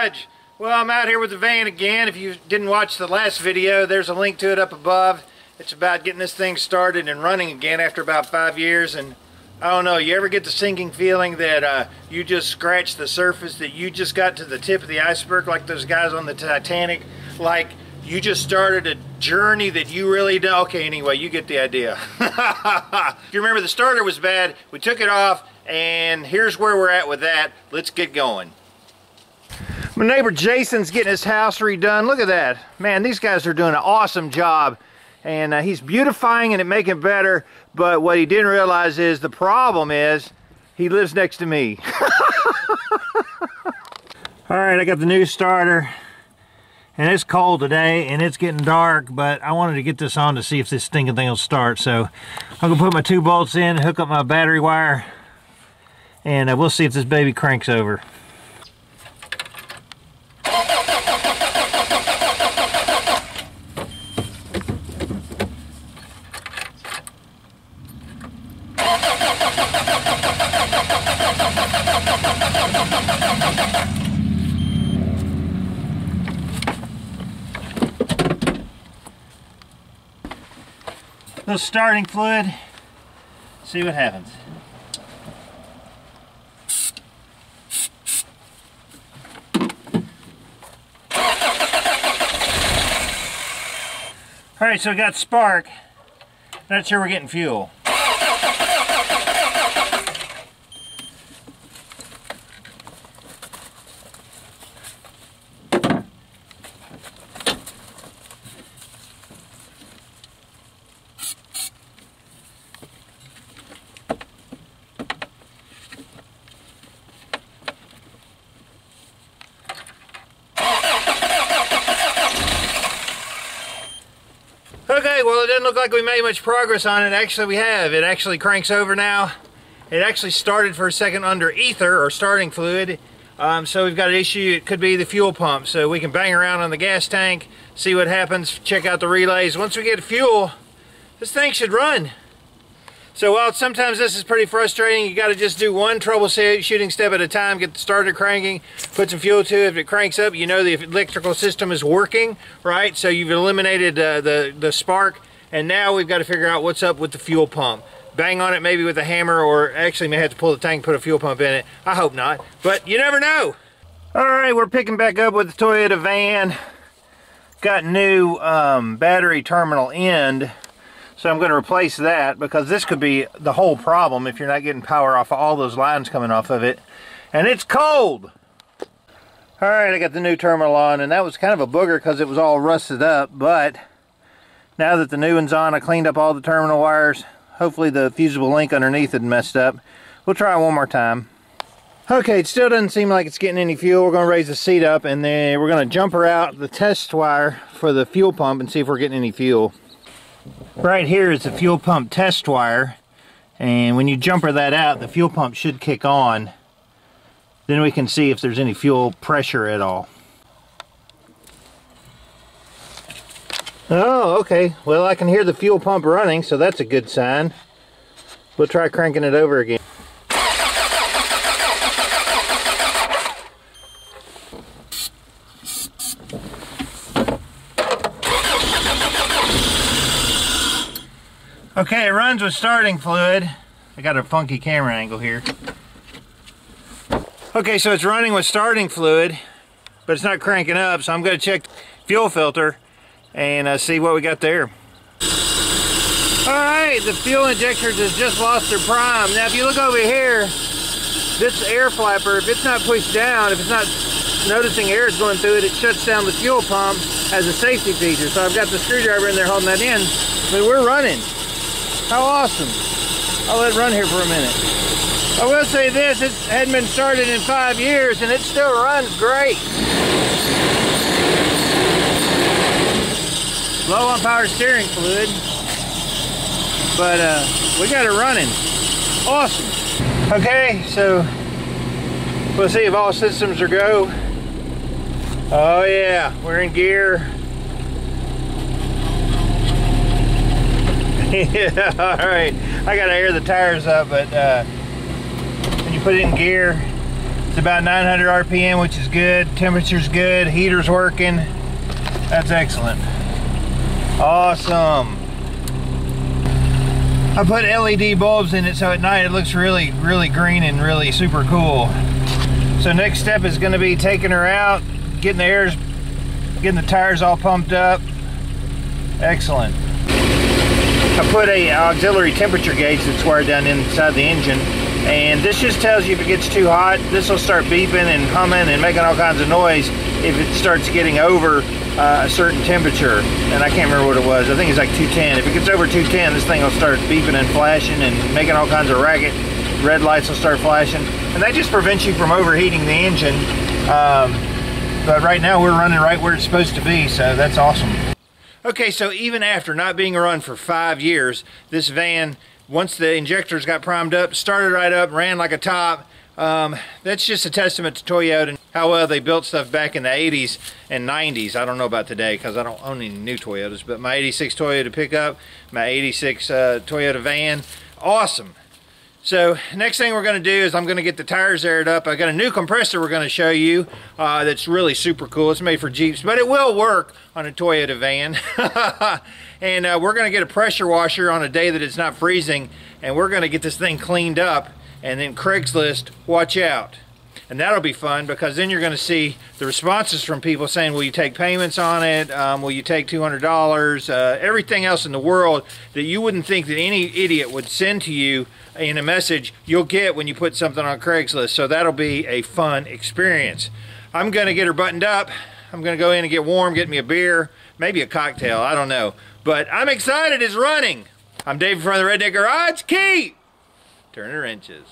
garage. Well, I'm out here with the van again. If you didn't watch the last video, there's a link to it up above. It's about getting this thing started and running again after about 5 years. And I don't know, you ever get the sinking feeling that you just scratched the surface, that you just got to the tip of the iceberg like those guys on the Titanic? Like you just started a journey that you really don't. Okay, anyway, you get the idea. If you remember, the starter was bad. We took it off, and here's where we're at with that. Let's get going. My neighbor Jason's getting his house redone. Look at that. Man, these guys are doing an awesome job. And he's beautifying it and making it better. But what he didn't realize is the problem is he lives next to me. All right, I got the new starter. And it's cold today and it's getting dark, but I wanted to get this on to see if this stinking thing will start. So I'm gonna put my 2 bolts in, hook up my battery wire, and we'll see if this baby cranks over. Little starting fluid, see what happens. All right, so we got spark. Not sure we're getting fuel. Okay, well, it doesn't look like we made much progress on it. Actually, we have. It actually cranks over now. It actually started for a second under ether, or starting fluid. So we've got an issue. It could be the fuel pump. So we can bang around on the gas tank, see what happens, check out the relays. Once we get fuel, this thing should run. So while sometimes this is pretty frustrating, you got to just do one troubleshooting step at a time, get the starter cranking, put some fuel to it. If it cranks up, you know the electrical system is working, right? So you've eliminated the spark, and now we've got to figure out what's up with the fuel pump. Bang on it maybe with a hammer, or actually may have to pull the tank and put a fuel pump in it. I hope not, but you never know. All right, we're picking back up with the Toyota van. Got new battery terminal end. So I'm going to replace that, because this could be the whole problem if you're not getting power off of all those lines coming off of it. And it's cold! Alright, I got the new terminal on, and that was kind of a booger because it was all rusted up, but now that the new one's on, I cleaned up all the terminal wires. Hopefully the fusible link underneath had messed up. We'll try one more time. Okay, it still doesn't seem like it's getting any fuel. We're going to raise the seat up, and then we're going to jumper out the test wire for the fuel pump and see if we're getting any fuel. Right here is the fuel pump test wire, and when you jumper that out, the fuel pump should kick on. Then we can see if there's any fuel pressure at all. Oh, okay. Well, I can hear the fuel pump running, so that's a good sign. We'll try cranking it over again. Okay, it runs with starting fluid. I got a funky camera angle here. Okay, so it's running with starting fluid, but it's not cranking up, so I'm going to check the fuel filter and see what we got there. Alright, the fuel injectors has just lost their prime. Now if you look over here, this air flapper, if it's not pushed down, if it's not noticing air is going through it, it shuts down the fuel pump as a safety feature. So I've got the screwdriver in there holding that in, but we're running. How awesome. I'll let it run here for a minute. I will say this, it hadn't been started in 5 years and it still runs great. Low on power steering fluid, but we got it running. Awesome. Okay, so we'll see if all systems are go. Oh yeah, we're in gear. Yeah, all right. I gotta air the tires up, but when you put it in gear, It's about 900 RPM, which is good. Temperature's good. Heater's working. That's excellent. Awesome. I put LED bulbs in it so at night it looks really, really green and really super cool. So next step is going to be taking her out, getting the tires all pumped up. Excellent. I put a auxiliary temperature gauge that's wired down inside the engine, and this just tells you if it gets too hot. This will start beeping and humming and making all kinds of noise if it starts getting over a certain temperature. And I can't remember what it was. I think it's like 210. If it gets over 210, this thing will start beeping and flashing and making all kinds of racket. Red lights will start flashing, and that just prevents you from overheating the engine. But right now we're running right where it's supposed to be, so that's awesome. Okay, so even after not being run for 5 years, this van, once the injectors got primed up, started right up, ran like a top. That's just a testament to Toyota and how well they built stuff back in the 80s and 90s. I don't know about today because I don't own any new Toyotas, but my 86 Toyota pickup, my 86 Toyota van, awesome. So next thing we're going to do is I'm going to get the tires aired up. I got a new compressor we're going to show you that's really super cool. It's made for Jeeps, but it will work on a Toyota van. And we're going to get a pressure washer on a day that it's not freezing, and we're going to get this thing cleaned up. And then Craigslist, watch out. And that'll be fun because then you're going to see the responses from people saying, will you take payments on it? Will you take $200? Everything else in the world that you wouldn't think that any idiot would send to you in a message, you'll get when you put something on Craigslist. So that'll be a fun experience. I'm going to get her buttoned up. I'm going to go in and get warm, get me a beer, maybe a cocktail, I don't know. But I'm excited, it's running. I'm Dave from the Redneck Garage. Keep turning wrenches.